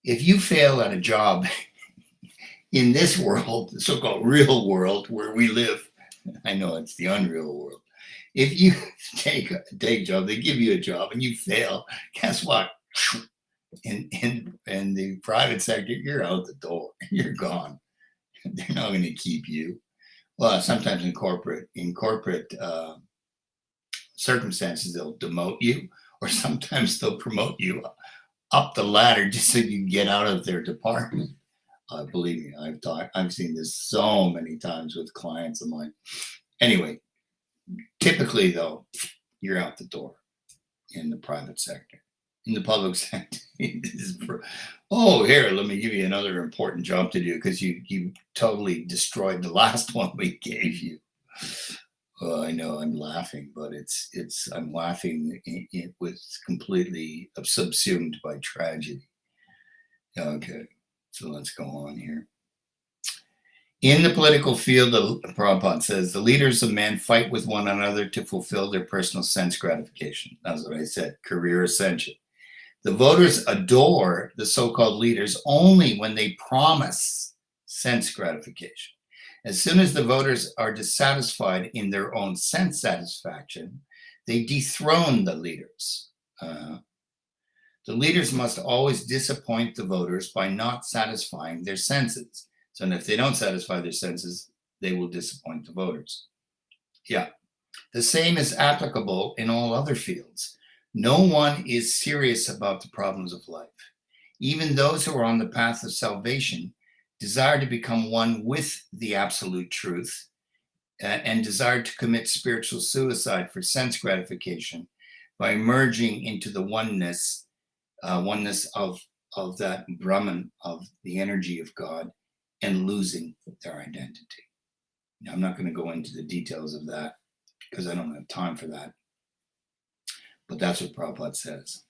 If you fail at a job in this world, the so-called real world where we live, I know it's the unreal world. If you take a job, they give you a job and you fail, guess what? In the private sector, you're out the door. You're gone. They're not going to keep you. Well, sometimes in corporate circumstances, they'll demote you, or sometimes they'll promote you up the ladder just so you get out of their department. Believe me, I've seen this so many times with clients of mine. Anyway, typically though, you're out the door in the private sector. In the public sector, oh, here, let me give you another important job to do because you totally destroyed the last one we gave you. I know I'm laughing, but I'm laughing with completely subsumed by tragedy. Okay, so let's go on here. In the political field, Prabhupada says, the leaders of men fight with one another to fulfill their personal sense gratification. That's what I said, career ascension. The voters adore the so-called leaders only when they promise sense gratification. As soon as the voters are dissatisfied in their own sense satisfaction, they dethrone the leaders. The leaders must always disappoint the voters by not satisfying their senses. So if they don't satisfy their senses, they will disappoint the voters. Yeah. The same is applicable in all other fields. No one is serious about the problems of life. Even those who are on the path of salvation desire to become one with the absolute truth and desire to commit spiritual suicide for sense gratification by merging into the oneness of that Brahman, of the energy of God, and losing their identity. Now, I'm not going to go into the details of that because I don't have time for that. But that's what Prabhupada says.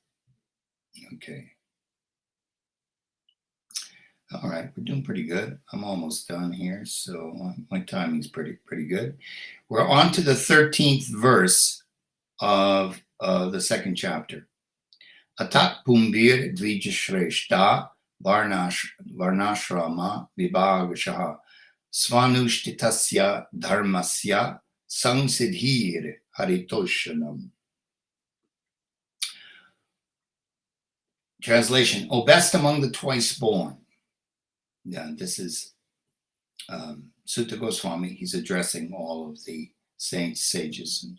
Okay. All right, we're doing pretty good. I'm almost done here, so my timing's pretty good. We're on to the 13th verse of the second chapter. Atat pumbir dvijashreshta varnashrama vibhagashaha svanushthitasya dharmasya samsiddhir haritoshanam. Translation, O best among the twice born. Yeah, this is Sutta Goswami. He's addressing all of the saints, sages, and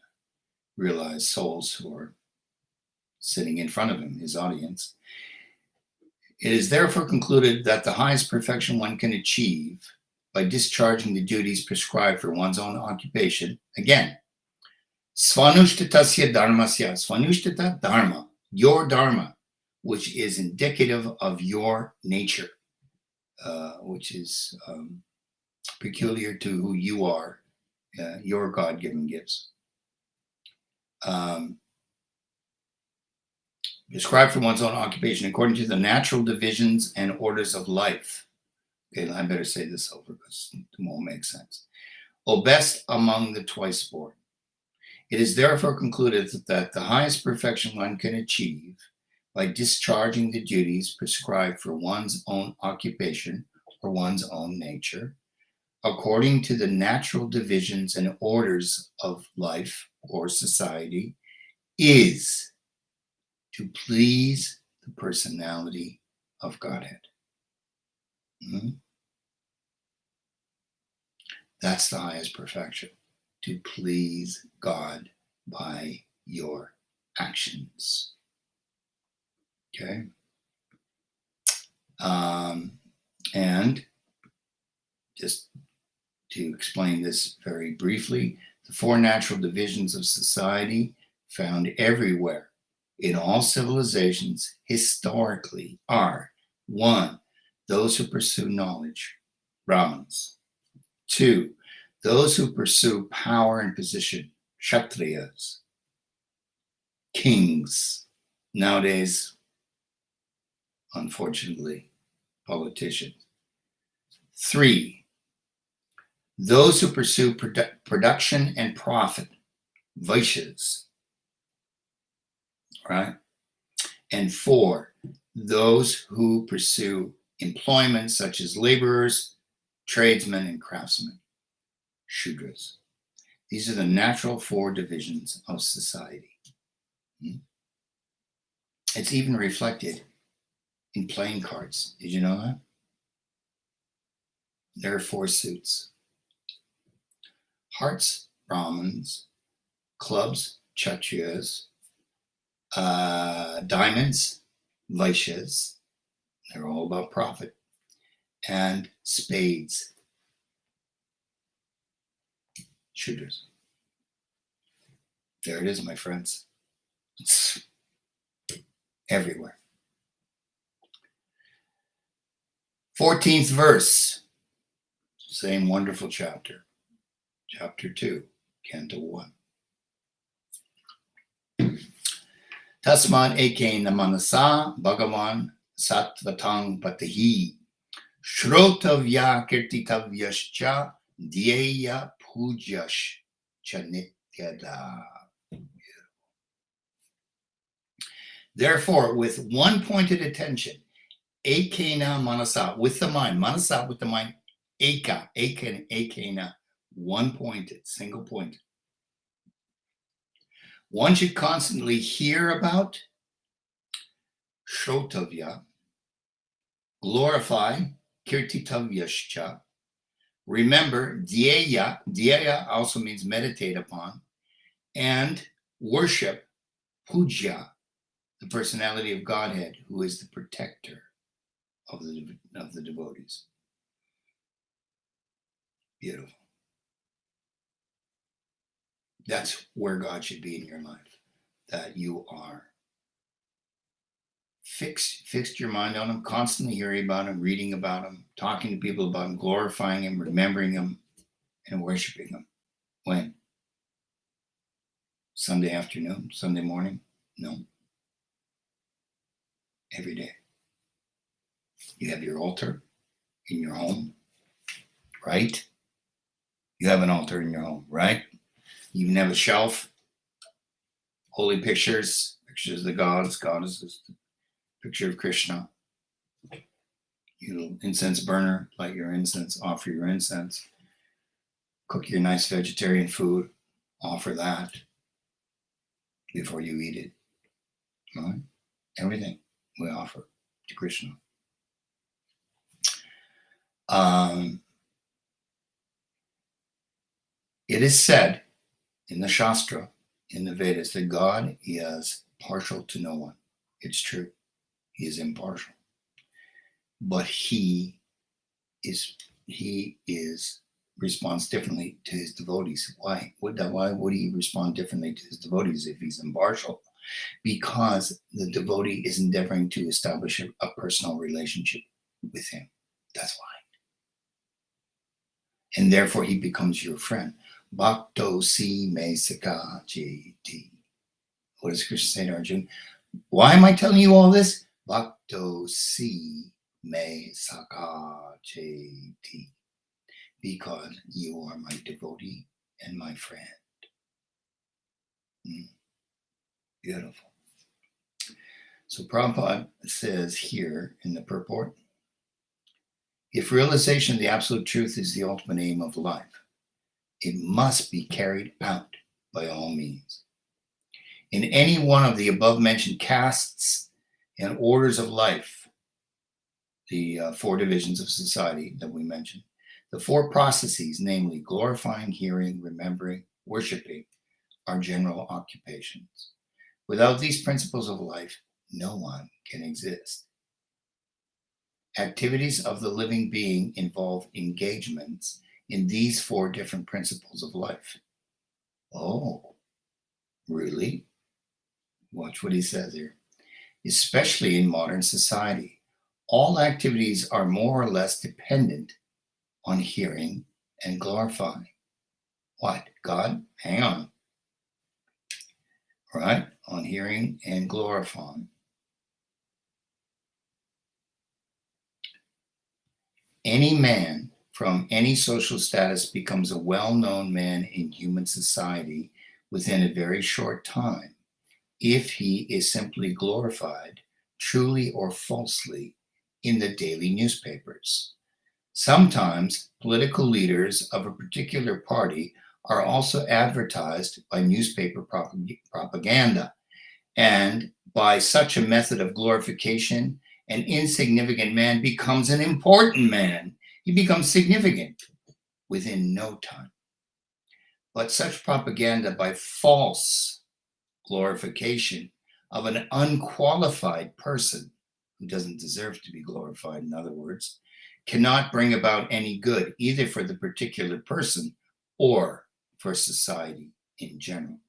realized souls who are sitting in front of him, his audience. It is therefore concluded that the highest perfection one can achieve by discharging the duties prescribed for one's own occupation. Again, svanushthitasya dharmasya, svanushtita dharma, your dharma, which is indicative of your nature. Which is peculiar to who you are, your God-given gifts. Prescribed for one's own occupation according to the natural divisions and orders of life. Okay, I better say this over because it won't make sense. O best among the twice born. It is therefore concluded that the highest perfection one can achieve by discharging the duties prescribed for one's own occupation or one's own nature, according to the natural divisions and orders of life or society, is to please the personality of Godhead. That's the highest perfection, to please God by your actions. Okay? And just to explain this very briefly, the four natural divisions of society found everywhere in all civilizations historically are: 1, those who pursue knowledge, Brahmins; 2, those who pursue power and position, Kshatriyas; kings, nowadays, unfortunately, politicians; 3, those who pursue production and profit, vṛṣas, right? And 4, those who pursue employment such as laborers, tradesmen, and craftsmen, Shudras. These are the natural 4 divisions of society. It's even reflected in playing cards. Did you know that? There are 4 suits. Hearts, Brahmins; clubs, Kshatriyas; diamonds, Vṛṣas. They're all about profit. And spades, Shudras. There it is, my friends. It's everywhere. 14th verse, same wonderful chapter. Chapter 2, Canto 1. Tasmad ekena manasa bhagavan sattvatāṁ patahi Shrotavya kirtitavyascha dhyeya pujash chanityada. Therefore, with one pointed attention, ekena manasa, with the mind, manasa with the mind, ekena, one pointed, single point. One should constantly hear about, shrotavya, glorify, kirtitavyascha, remember, dhyeya also means meditate upon, and worship, puja, the personality of Godhead, who is the protector of the devotees. Beautiful. That's where God should be in your life, that you are fixed your mind on him, constantly hearing about him, reading about him, talking to people about him, glorifying him, remembering him, and worshiping him. When? Sunday afternoon, Sunday morning? No. Every day. You have your altar in your home, right? You have an altar in your home, right? You even have a shelf, holy pictures of the gods, goddesses, picture of Krishna. You incense burner, light your incense, offer your incense, cook your nice vegetarian food, offer that before you eat it. Right? Everything we offer to Krishna. It is said in the Shastra, in the Vedas, that God is partial to no one. It's true. He is impartial. But he responds differently to his devotees. Why? Why would he respond differently to his devotees if he's impartial? Because the devotee is endeavoring to establish a personal relationship with him. That's why. And therefore he becomes your friend. Bhakto si me saka jeti. What does Krishna say to Arjuna? Why am I telling you all this? Bhakto si me saka jeti. Because you are my devotee and my friend. Beautiful. So Prabhupada says here in the purport, if realization of the absolute truth is the ultimate aim of life, it must be carried out by all means. In any one of the above mentioned castes and orders of life, the four divisions of society that we mentioned, the four processes, namely glorifying, hearing, remembering, worshiping, are general occupations. Without these principles of life, no one can exist. Activities of the living being involve engagements in these four different principles of life. Oh, really? Watch what he says here. Especially in modern society, all activities are more or less dependent on hearing and glorifying. What? God? Hang on. Right? On hearing and glorifying. Any man from any social status becomes a well-known man in human society within a very short time if he is simply glorified, truly or falsely, in the daily newspapers. Sometimes political leaders of a particular party are also advertised by newspaper propaganda, and by such a method of glorification, an insignificant man becomes an important man. He becomes significant within no time. But such propaganda by false glorification of an unqualified person who doesn't deserve to be glorified, in other words, cannot bring about any good, either for the particular person or for society in general.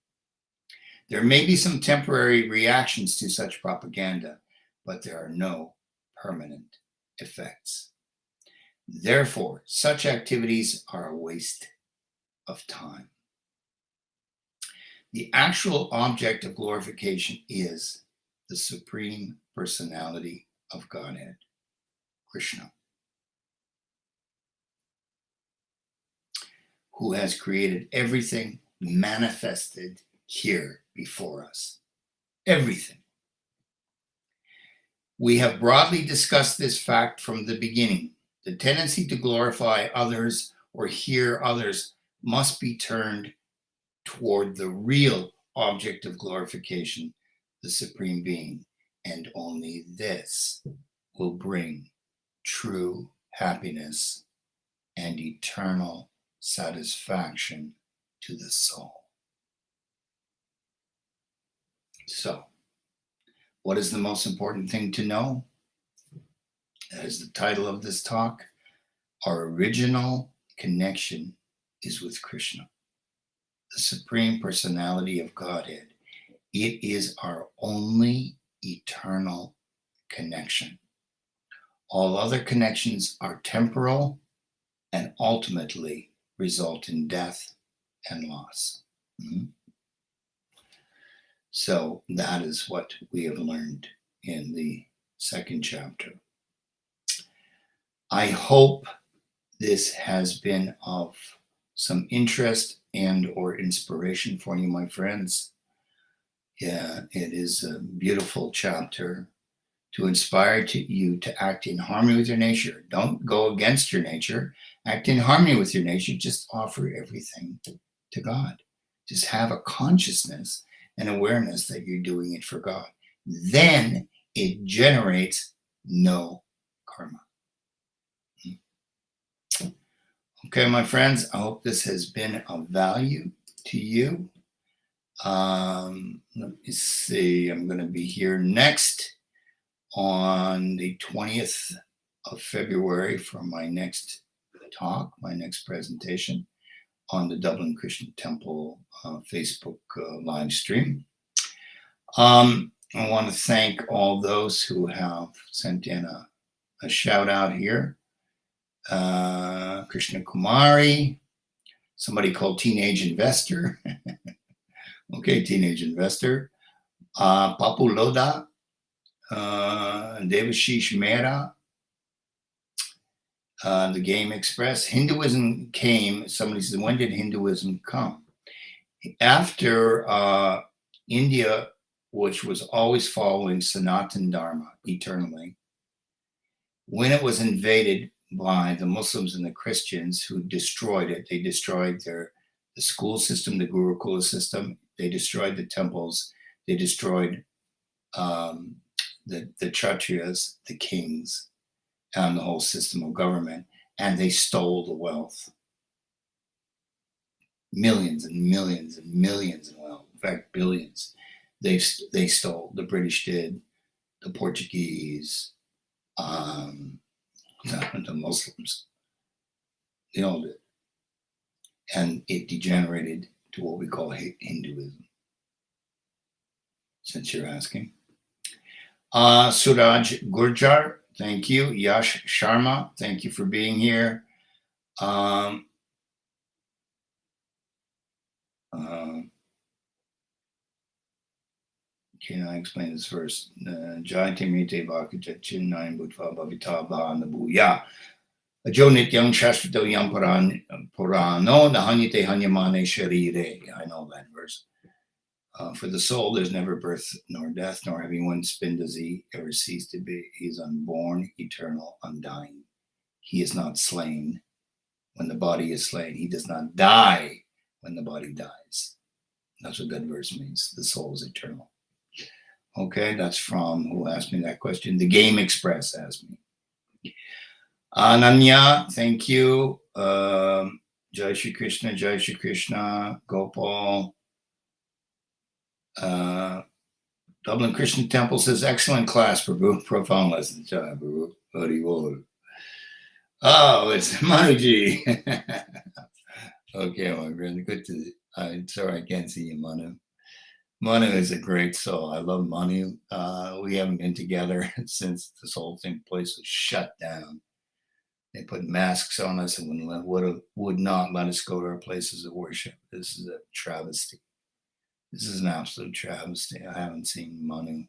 There may be some temporary reactions to such propaganda, but there are no permanent effects. Therefore, such activities are a waste of time. The actual object of glorification is the Supreme Personality of Godhead, Krishna. who has created everything manifested here before us. Everything. We have broadly discussed this fact from the beginning. The tendency to glorify others or hear others must be turned toward the real object of glorification, the Supreme Being, and only this will bring true happiness and eternal satisfaction to the soul. So, what is the most important thing to know? As the title of this talk, our original connection is with Krishna, the Supreme Personality of Godhead. It is our only eternal connection. All other connections are temporal and ultimately result in death and loss. So that is what we have learned in the second chapter. I hope this has been of some interest and or inspiration for you, my friends. Yeah, it is a beautiful chapter to inspire you to act in harmony with your nature. Don't go against your nature. Act in harmony with your nature. Just offer everything to God. Just have a consciousness and awareness that you're doing it for God. Then it generates no karma. Okay, my friends, I hope this has been of value to you. Let me see, I'm going to be here next on the 20th of February for my next talk, my next presentation on the Dublin Christian Temple Facebook live stream. I want to thank all those who have sent in a shout out here. Krishna Kumari, somebody called Teenage Investor. Okay, Teenage Investor. Papu Loda, Devashish Mehra, the Game Express. Hinduism came, somebody says, when did Hinduism come? After India, which was always following Sanatan Dharma eternally, when it was invaded by the Muslims and the Christians who destroyed it, they destroyed the school system, the Gurukula system, they destroyed the temples, they destroyed the Kshatriyas, the kings, and the whole system of government, and they stole the wealth. Millions and millions and millions in wealth, in fact, billions. They stole, the British did, the Portuguese, the Muslims, they all did. And it degenerated to what we call Hinduism, since you're asking. Suraj Gurjar, thank you. Yash Sharma, thank you for being here. Can I explain this verse? Jayate mite bhakti chin nine bhutva bhavita bhanabuya. Ajo nityam shashvato yam purano nahanyate hanyamane sharire. I know that verse. For the soul, there's never birth nor death, nor having one spin does he ever cease to be. He is unborn, eternal, undying. He is not slain when the body is slain. He does not die when the body dies. That's what that verse means. The soul is eternal. Okay, that's from, who asked me that question? The Game Express asked me. Ananya, thank you. Jai Shri Krishna, Gopal. Dublin Christian Temple says, excellent class, Prabhu. Profound lesson. Jai, Prabhu. Oh, it's Manuji. Okay, my friend. Good to, I'm sorry I can't see you, Manu. Manu is a great soul. I love Manu. We haven't been together since this whole place was shut down. They put masks on us and would not let us go to our places of worship. This is a travesty. This is an absolute travesty. I haven't seen Manu.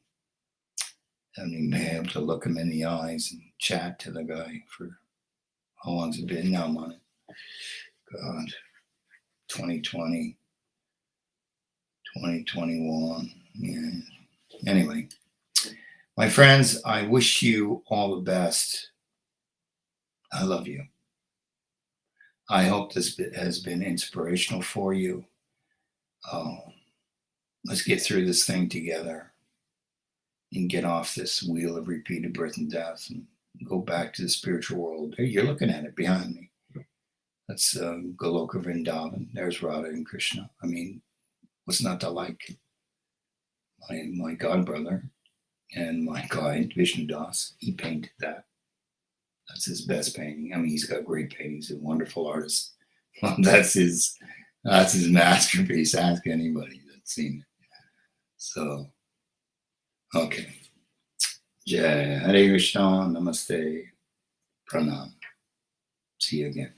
I haven't even been able to look him in the eyes and chat to the guy for how long's it been now, Manu? God. 2020, 2021. Yeah. Anyway, my friends, I wish you all the best. I love you. I hope this has been inspirational for you. Let's get through this thing together and get off this wheel of repeated birth and death and go back to the spiritual world. Hey, you're looking at it behind me. That's Goloka Vrindavan. There's Radha and Krishna. I mean, what's not to like? My god brother and my client, Vishnu Das, he painted that. That's his best painting. I mean, he's got great paintings. He's a wonderful artist. That's his masterpiece. Ask anybody that's seen it. So, okay. Jai Hare Krishna, Namaste, Pranam. See you again.